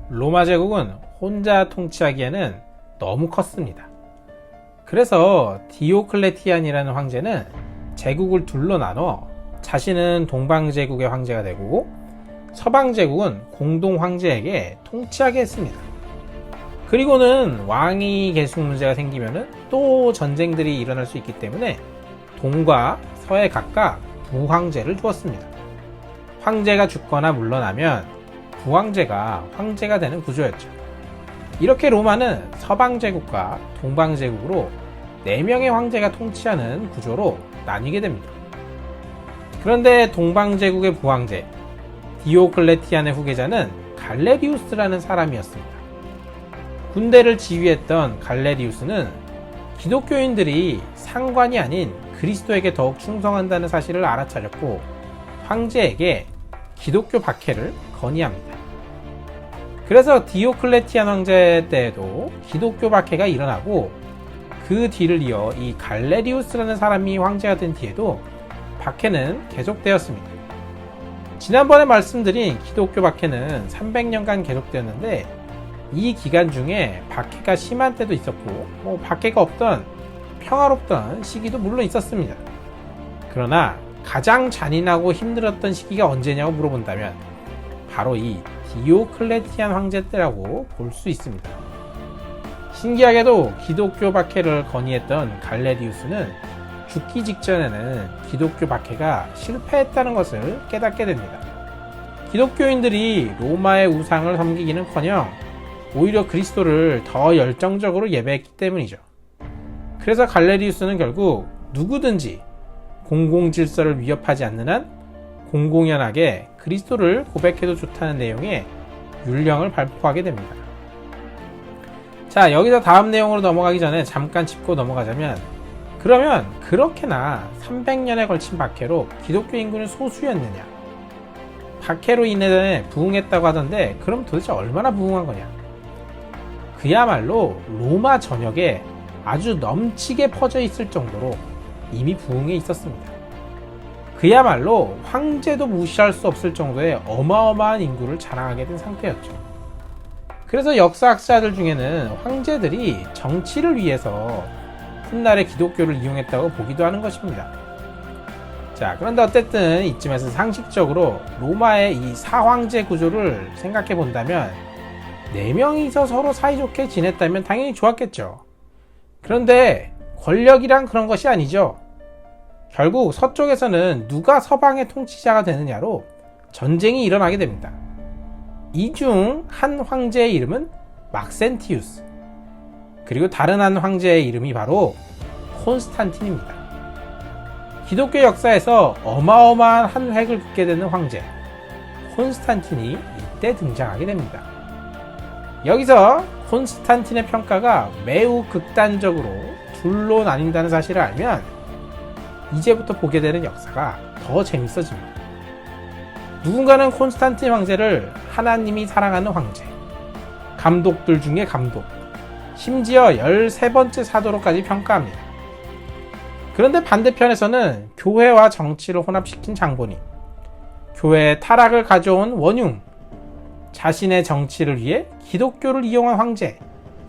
로마 제국은 혼자 통치하기에는 너무 컸습니다. 그래서 디오클레티안이라는 황제는 제국을 둘로 나눠 자신은 동방제국의 황제가 되고 서방제국은 공동 황제에게 통치하게 했습니다. 그리고는 왕위 계승 문제가 생기면 또 전쟁들이 일어날 수 있기 때문에 동과 서에 각각 부황제를 두었습니다. 황제가 죽거나 물러나면 부황제가 황제가 되는 구조였죠. 이렇게 로마는 서방제국과 동방제국으로 4명의 황제가 통치하는 구조로 나뉘게 됩니다. 그런데 동방제국의 부황제 디오클레티안의 후계자는 갈레리우스라는 사람이었습니다. 군대를 지휘했던 갈레리우스는 기독교인들이 상관이 아닌 그리스도에게 더욱 충성한다는 사실을 알아차렸고 황제에게 기독교 박해를 건의합니다. 그래서 디오클레티안 황제 때에도 기독교 박해가 일어나고 그 뒤를 이어 이 갈레리우스라는 사람이 황제가 된 뒤에도 박해는 계속되었습니다. 지난번에 말씀드린 기독교 박해는 300년간 계속되었는데 이 기간 중에 박해가 심한 때도 있었고 박해가 없던 평화롭던 시기도 물론 있었습니다. 그러나 가장 잔인하고 힘들었던 시기가 언제냐고 물어본다면 바로 이 디오클레티안 황제 때라고 볼 수 있습니다. 신기하게도 기독교 박해를 건의했던 갈레리우스는 죽기 직전에는 기독교 박해가 실패했다는 것을 깨닫게 됩니다. 기독교인들이 로마의 우상을 섬기기는커녕 오히려 그리스도를 더 열정적으로 예배했기 때문이죠. 그래서 갈레리우스는 결국 누구든지 공공질서를 위협하지 않는 한 공공연하게 그리스도를 고백해도 좋다는 내용의 율령을 발표하게 됩니다. 자, 여기서 다음 내용으로 넘어가기 전에 잠깐 짚고 넘어가자면 그러면 그렇게나 300년에 걸친 박해로 기독교 인구는 소수였느냐? 박해로 인해 부흥했다고 하던데 그럼 도대체 얼마나 부흥한 거냐? 그야말로 로마 전역에 아주 넘치게 퍼져 있을 정도로 이미 부흥해 있었습니다. 그야말로 황제도 무시할 수 없을 정도의 어마어마한 인구를 자랑하게 된 상태였죠. 그래서 역사학자들 중에는 황제들이 정치를 위해서 훗날에 기독교를 이용했다고 보기도 하는 것입니다. 자, 그런데 어쨌든 이쯤에서 상식적으로 로마의 이 사황제 구조를 생각해 본다면 4명이서 서로 사이좋게 지냈다면 당연히 좋았겠죠. 그런데 권력이란 그런 것이 아니죠. 결국 서쪽에서는 누가 서방의 통치자가 되느냐로 전쟁이 일어나게 됩니다. 이 중 한 황제의 이름은 막센티우스, 그리고 다른 한 황제의 이름이 바로 콘스탄틴입니다. 기독교 역사에서 어마어마한 한 획을 긋게 되는 황제 콘스탄틴이 이때 등장하게 됩니다. 여기서 콘스탄틴의 평가가 매우 극단적으로 둘로 나뉜다는 사실을 알면 이제부터 보게 되는 역사가 더 재밌어집니다. 누군가는 콘스탄틴 황제를 하나님이 사랑하는 황제, 감독들 중에 감독, 심지어 13번째 사도로까지 평가합니다. 그런데 반대편에서는 교회와 정치를 혼합시킨 장본인, 교회의 타락을 가져온 원흉, 자신의 정치를 위해 기독교를 이용한 황제,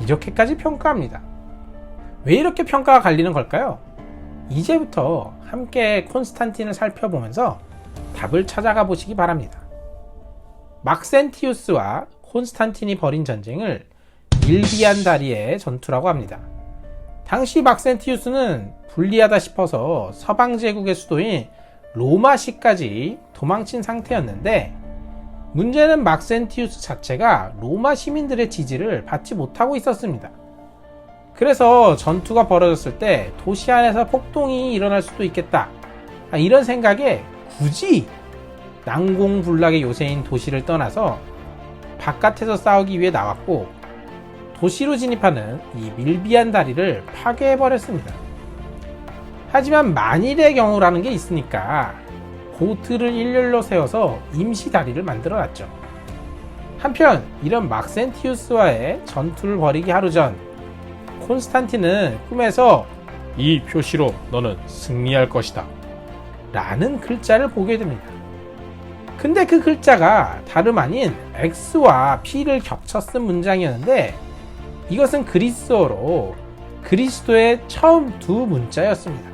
이렇게까지 평가합니다. 왜 이렇게 평가가 갈리는 걸까요? 이제부터 함께 콘스탄틴을 살펴보면서 답을 찾아가 보시기 바랍니다. 막센티우스와 콘스탄틴이 벌인 전쟁을 밀비안 다리의 전투라고 합니다. 당시 막센티우스는 불리하다 싶어서 서방 제국의 수도인 로마시까지 도망친 상태였는데 문제는 막센티우스 자체가 로마 시민들의 지지를 받지 못하고 있었습니다. 그래서 전투가 벌어졌을 때 도시 안에서 폭동이 일어날 수도 있겠다, 이런 생각에 굳이 난공불락의 요새인 도시를 떠나서 바깥에서 싸우기 위해 나왔고 도시로 진입하는 이 밀비안 다리를 파괴해버렸습니다. 하지만 만일의 경우라는 게 있으니까 보트를 일렬로 세워서 임시 다리를 만들어놨죠. 한편 이런 막센티우스와의 전투를 벌이기 하루 전 콘스탄틴은 꿈에서 이 표시로 너는 승리할 것이다 라는 글자를 보게 됩니다. 근데 그 글자가 다름 아닌 X와 P를 겹쳐 쓴 문장이었는데 이것은 그리스어로 그리스도의 처음 두 문자였습니다.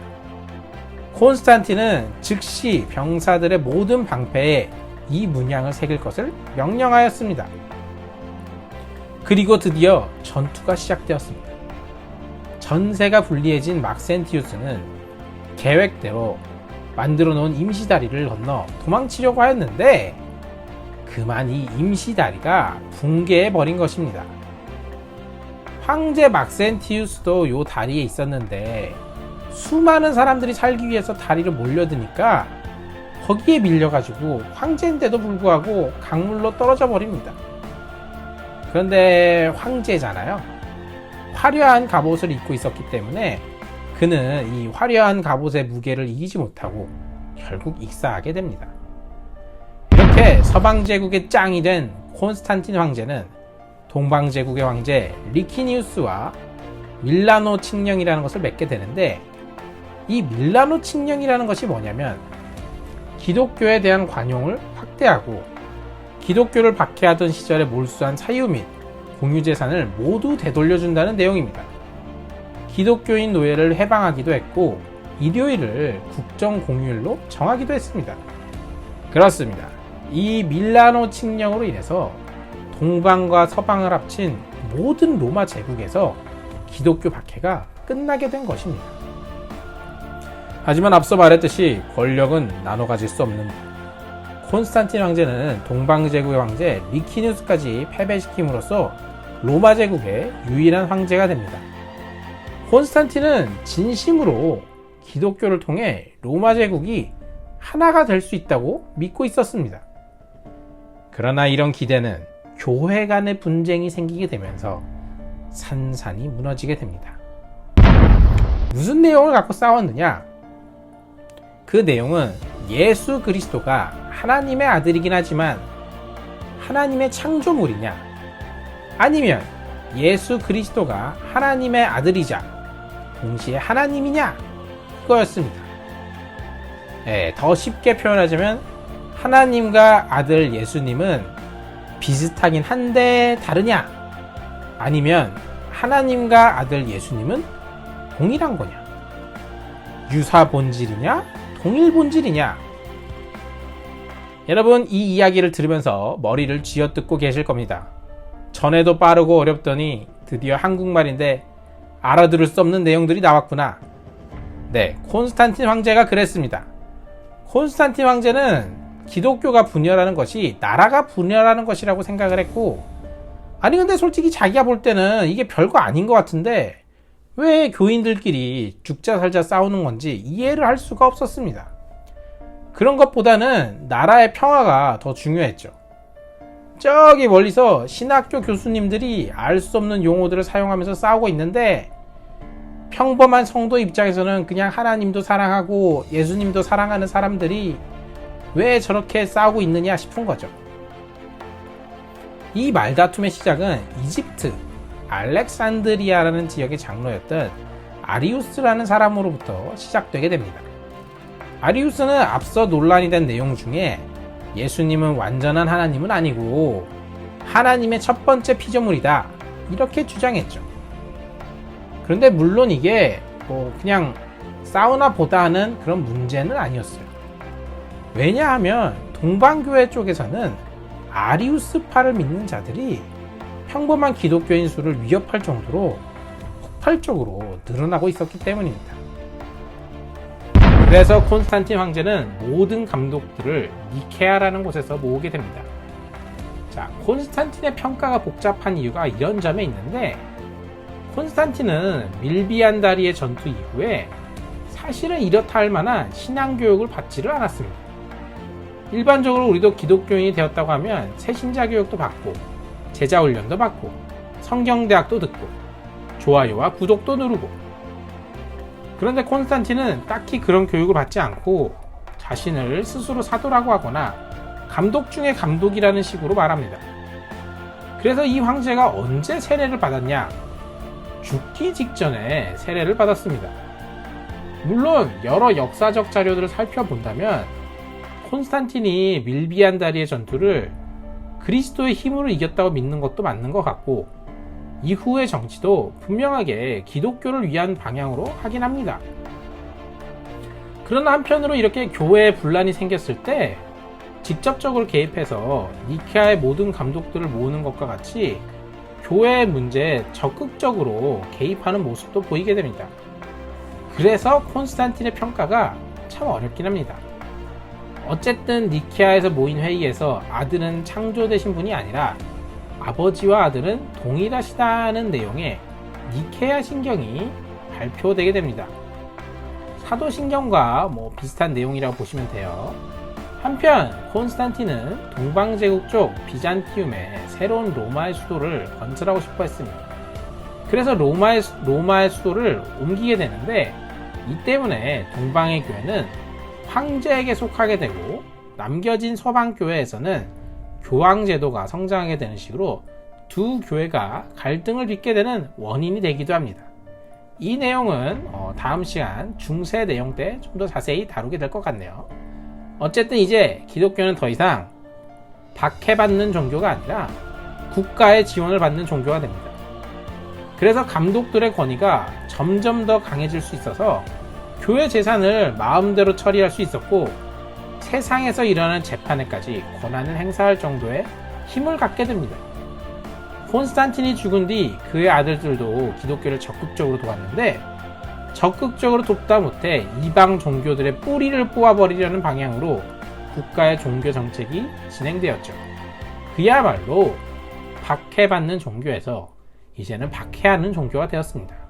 콘스탄틴은 즉시 병사들의 모든 방패에 이 문양을 새길 것을 명령하였습니다. 그리고 드디어 전투가 시작되었습니다. 전세가 불리해진 막센티우스는 계획대로 만들어 놓은 임시다리를 건너 도망치려고 하였는데 그만 이 임시다리가 붕괴해 버린 것입니다. 황제 막센티우스도 요 다리에 있었는데 수많은 사람들이 살기 위해서 다리를 몰려드니까 거기에 밀려가지고 황제인데도 불구하고 강물로 떨어져 버립니다. 그런데 황제잖아요. 화려한 갑옷을 입고 있었기 때문에 그는 이 화려한 갑옷의 무게를 이기지 못하고 결국 익사하게 됩니다. 이렇게 서방제국의 짱이 된 콘스탄틴 황제는 동방제국의 황제 리키니우스와 밀라노 칙령이라는 것을 맺게 되는데 이 밀라노 칙령이라는 것이 뭐냐면 기독교에 대한 관용을 확대하고 기독교를 박해하던 시절에 몰수한 사유 및 공유재산을 모두 되돌려준다는 내용입니다. 기독교인 노예를 해방하기도 했고 일요일을 국정공휴일로 정하기도 했습니다. 그렇습니다. 이 밀라노 칙령으로 인해서 동방과 서방을 합친 모든 로마 제국에서 기독교 박해가 끝나게 된 것입니다. 하지만 앞서 말했듯이 권력은 나눠 가질 수 없는 콘스탄틴 황제는 동방제국의 황제 리키니우스까지 패배시킴으로써 로마 제국의 유일한 황제가 됩니다. 콘스탄틴은 진심으로 기독교를 통해 로마 제국이 하나가 될 수 있다고 믿고 있었습니다. 그러나 이런 기대는 교회 간의 분쟁이 생기게 되면서 산산이 무너지게 됩니다. 무슨 내용을 갖고 싸웠느냐? 그 내용은 예수 그리스도가 하나님의 아들이긴 하지만 하나님의 창조물이냐, 아니면 예수 그리스도가 하나님의 아들이자 동시에 하나님이냐, 그거였습니다. 더 쉽게 표현하자면 하나님과 아들 예수님은 비슷하긴 한데 다르냐, 아니면 하나님과 아들 예수님은 동일한 거냐, 유사 본질이냐 동일 본질이냐. 여러분, 이 이야기를 들으면서 머리를 쥐어뜯고 계실 겁니다. 전에도 빠르고 어렵더니 드디어 한국말인데 알아들을 수 없는 내용들이 나왔구나. 네, 콘스탄틴 황제가 그랬습니다. 콘스탄틴 황제는 기독교가 분열하는 것이 나라가 분열하는 것이라고 생각을 했고, 아니 근데 솔직히 자기가 볼 때는 이게 별거 아닌 것 같은데 왜 교인들끼리 죽자 살자 싸우는 건지 이해를 할 수가 없었습니다. 그런 것보다는 나라의 평화가 더 중요했죠. 저기 멀리서 신학교 교수님들이 알 수 없는 용어들을 사용하면서 싸우고 있는데 평범한 성도 입장에서는 그냥 하나님도 사랑하고 예수님도 사랑하는 사람들이 왜 저렇게 싸우고 있느냐 싶은 거죠. 이 말다툼의 시작은 이집트 알렉산드리아라는 지역의 장로였던 아리우스라는 사람으로부터 시작되게 됩니다. 아리우스는 앞서 논란이 된 내용 중에 예수님은 완전한 하나님은 아니고 하나님의 첫 번째 피조물이다, 이렇게 주장했죠. 그런데 물론 이게 그냥 싸우나 보다 하는 그런 문제는 아니었어요. 왜냐하면 동방교회 쪽에서는 아리우스파를 믿는 자들이 평범한 기독교인 수를 위협할 정도로 폭발적으로 늘어나고 있었기 때문입니다. 그래서 콘스탄틴 황제는 모든 감독들을 니케아라는 곳에서 모으게 됩니다. 자, 콘스탄틴의 평가가 복잡한 이유가 이런 점에 있는데, 콘스탄틴은 밀비안 다리의 전투 이후에 사실은 이렇다 할 만한 신앙교육을 받지를 않았습니다. 일반적으로 우리도 기독교인이 되었다고 하면 새신자 교육도 받고 제자훈련도 받고 성경대학도 듣고 좋아요와 구독도 누르고, 그런데 콘스탄틴은 딱히 그런 교육을 받지 않고 자신을 스스로 사도라고 하거나 감독 중에 감독이라는 식으로 말합니다. 그래서 이 황제가 언제 세례를 받았냐? 죽기 직전에 세례를 받았습니다. 물론 여러 역사적 자료들을 살펴본다면 콘스탄틴이 밀비안 다리의 전투를 그리스도의 힘으로 이겼다고 믿는 것도 맞는 것 같고, 이후의 정치도 분명하게 기독교를 위한 방향으로 하긴 합니다. 그러나 한편으로 이렇게 교회에 분란이 생겼을 때 직접적으로 개입해서 니케아의 모든 감독들을 모으는 것과 같이 교회의 문제에 적극적으로 개입하는 모습도 보이게 됩니다. 그래서 콘스탄틴의 평가가 참 어렵긴 합니다. 어쨌든 니케아에서 모인 회의에서 아들은 창조되신 분이 아니라 아버지와 아들은 동일하시다는 내용의 니케아 신경이 발표되게 됩니다. 사도신경과 비슷한 내용이라고 보시면 돼요. 한편 콘스탄틴은 동방제국 쪽 비잔티움에 새로운 로마의 수도를 건설하고 싶어 했습니다. 그래서 로마의 수도를 옮기게 되는데, 이 때문에 동방의 교회는 황제에게 속하게 되고 남겨진 서방 교회에서는 교황제도가 성장하게 되는 식으로 두 교회가 갈등을 빚게 되는 원인이 되기도 합니다. 이 내용은 다음 시간 중세 내용 때 좀 더 자세히 다루게 될 것 같네요. 어쨌든 이제 기독교는 더 이상 박해받는 종교가 아니라 국가의 지원을 받는 종교가 됩니다. 그래서 감독들의 권위가 점점 더 강해질 수 있어서 교회 재산을 마음대로 처리할 수 있었고, 세상에서 일어나는 재판에까지 권한을 행사할 정도의 힘을 갖게 됩니다. 콘스탄틴이 죽은 뒤 그의 아들들도 기독교를 적극적으로 도왔는데, 적극적으로 돕다 못해 이방 종교들의 뿌리를 뽑아버리려는 방향으로 국가의 종교 정책이 진행되었죠. 그야말로 박해받는 종교에서 이제는 박해하는 종교가 되었습니다.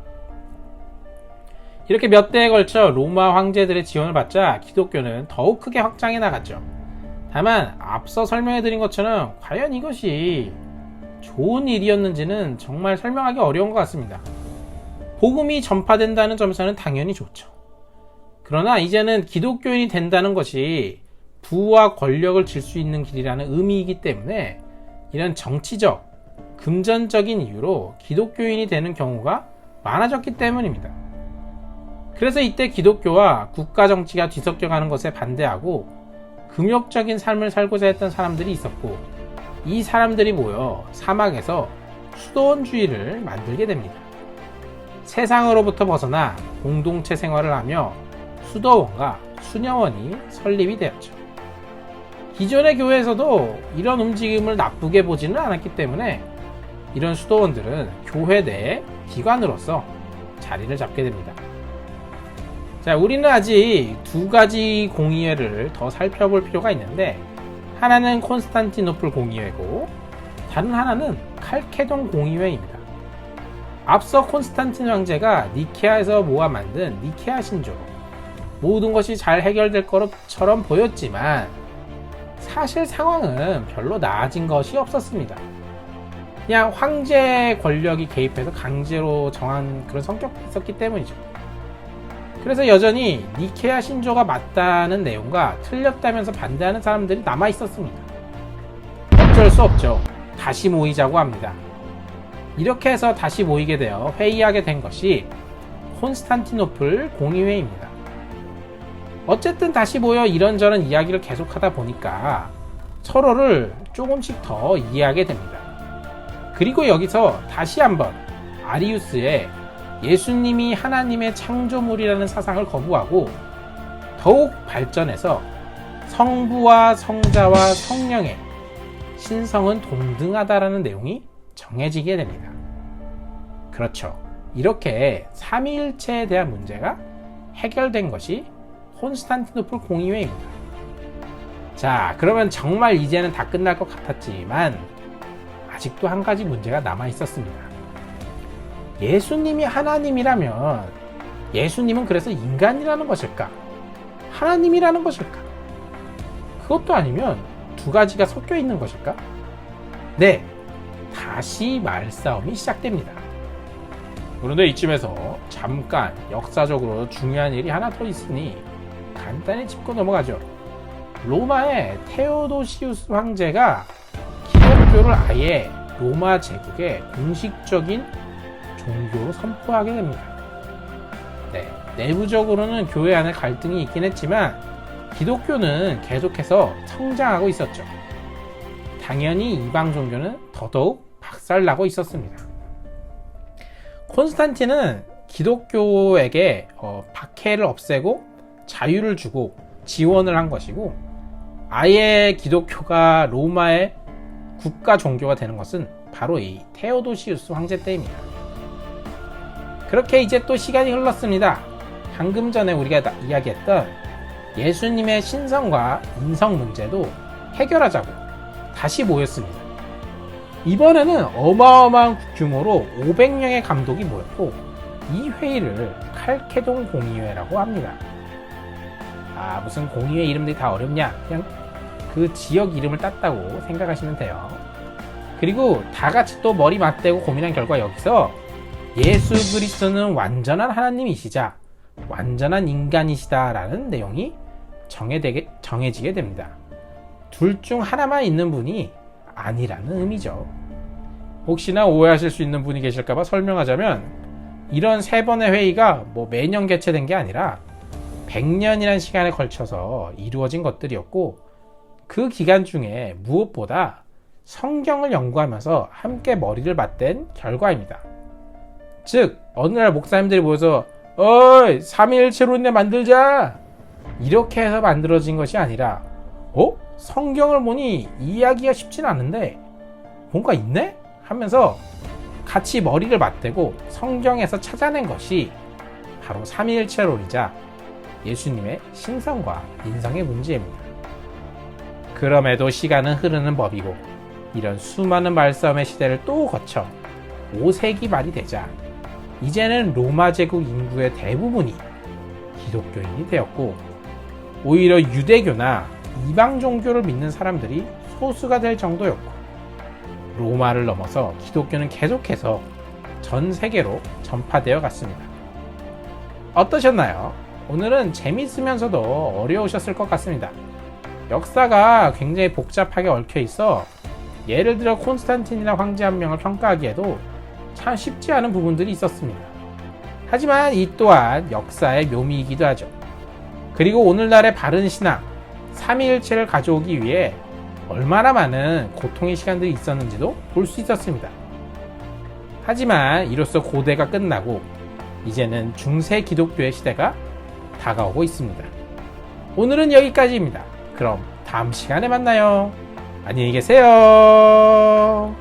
이렇게 몇 대에 걸쳐 로마 황제들의 지원을 받자 기독교는 더욱 크게 확장해 나갔죠. 다만 앞서 설명해드린 것처럼 과연 이것이 좋은 일이었는지는 정말 설명하기 어려운 것 같습니다. 복음이 전파된다는 점에서는 당연히 좋죠. 그러나 이제는 기독교인이 된다는 것이 부와 권력을 질 수 있는 길이라는 의미이기 때문에 이런 정치적, 금전적인 이유로 기독교인이 되는 경우가 많아졌기 때문입니다. 그래서 이때 기독교와 국가 정치가 뒤섞여가는 것에 반대하고 금욕적인 삶을 살고자 했던 사람들이 있었고, 이 사람들이 모여 사막에서 수도원주의를 만들게 됩니다. 세상으로부터 벗어나 공동체 생활을 하며 수도원과 수녀원이 설립이 되었죠. 기존의 교회에서도 이런 움직임을 나쁘게 보지는 않았기 때문에 이런 수도원들은 교회 내의 기관으로서 자리를 잡게 됩니다. 자, 우리는 아직 두 가지 공의회를 더 살펴볼 필요가 있는데, 하나는 콘스탄티노플 공의회고 다른 하나는 칼케돈 공의회입니다. 앞서 콘스탄틴 황제가 니케아에서 모아 만든 니케아 신조로 모든 것이 잘 해결될 것처럼 보였지만 사실 상황은 별로 나아진 것이 없었습니다. 그냥 황제의 권력이 개입해서 강제로 정한 그런 성격이 있었기 때문이죠. 그래서 여전히 니케아 신조가 맞다는 내용과 틀렸다면서 반대하는 사람들이 남아 있었습니다. 어쩔 수 없죠. 다시 모이자고 합니다. 이렇게 해서 다시 모이게 되어 회의하게 된 것이 콘스탄티노플 공의회입니다. 어쨌든 다시 모여 이런저런 이야기를 계속하다 보니까 서로를 조금씩 더 이해하게 됩니다. 그리고 여기서 다시 한번 아리우스의 예수님이 하나님의 창조물이라는 사상을 거부하고 더욱 발전해서 성부와 성자와 성령의 신성은 동등하다라는 내용이 정해지게 됩니다. 그렇죠. 이렇게 삼위일체에 대한 문제가 해결된 것이 콘스탄티노플 공의회입니다. 자, 그러면 정말 이제는 다 끝날 것 같았지만 아직도 한 가지 문제가 남아 있었습니다. 예수님이 하나님이라면 예수님은 그래서 인간이라는 것일까? 하나님이라는 것일까? 그것도 아니면 두 가지가 섞여 있는 것일까? 네, 다시 말싸움이 시작됩니다. 그런데 이쯤에서 잠깐 역사적으로 중요한 일이 하나 더 있으니 간단히 짚고 넘어가죠. 로마의 테오도시우스 황제가 기독교를 아예 로마 제국의 공식적인 종교로 선포하게 됩니다. 네, 내부적으로는 교회 안에 갈등이 있긴 했지만 기독교는 계속해서 성장하고 있었죠. 당연히 이방 종교는 더더욱 박살나고 있었습니다. 콘스탄틴은 기독교에게 박해를 없애고 자유를 주고 지원을 한 것이고, 아예 기독교가 로마의 국가 종교가 되는 것은 바로 이 테오도시우스 황제 때입니다. 그렇게 이제 또 시간이 흘렀습니다. 방금 전에 우리가 이야기했던 예수님의 신성과 인성 문제도 해결하자고 다시 모였습니다. 이번에는 어마어마한 규모로 500명의 감독이 모였고, 이 회의를 칼케돈 공의회라고 합니다. 무슨 공의회 이름들이 다 어렵냐? 그냥 그 지역 이름을 땄다고 생각하시면 돼요. 그리고 다 같이 또 머리 맞대고 고민한 결과 여기서 예수 그리스도는 완전한 하나님이시자 완전한 인간이시다라는 내용이 정해지게 됩니다. 둘 중 하나만 있는 분이 아니라는 의미죠. 혹시나 오해하실 수 있는 분이 계실까봐 설명하자면, 이런 3번의 회의가 매년 개최된 게 아니라 100년이라는 시간에 걸쳐서 이루어진 것들이었고, 그 기간 중에 무엇보다 성경을 연구하면서 함께 머리를 맞댄 결과입니다. 즉, 어느 날 목사님들이 모여서 어이 3.1일체론에 만들자, 이렇게 해서 만들어진 것이 아니라 성경을 보니 이해하기가 쉽진 않은데 뭔가 있네? 하면서 같이 머리를 맞대고 성경에서 찾아낸 것이 바로 3.1일체론이자 예수님의 신성과 인성의 문제입니다. 그럼에도 시간은 흐르는 법이고, 이런 수많은 말싸움의 시대를 또 거쳐 5세기 말이 되자 이제는 로마 제국 인구의 대부분이 기독교인이 되었고, 오히려 유대교나 이방 종교를 믿는 사람들이 소수가 될 정도였고, 로마를 넘어서 기독교는 계속해서 전 세계로 전파되어 갔습니다. 어떠셨나요? 오늘은 재밌으면서도 어려우셨을 것 같습니다. 역사가 굉장히 복잡하게 얽혀 있어 예를 들어 콘스탄틴이나 황제 한 명을 평가하기에도 참 쉽지 않은 부분들이 있었습니다. 하지만 이 또한 역사의 묘미이기도 하죠. 그리고 오늘날의 바른 신앙, 삼위일체를 가져오기 위해 얼마나 많은 고통의 시간들이 있었는지도 볼 수 있었습니다. 하지만 이로써 고대가 끝나고 이제는 중세 기독교의 시대가 다가오고 있습니다. 오늘은 여기까지입니다. 그럼 다음 시간에 만나요. 안녕히 계세요.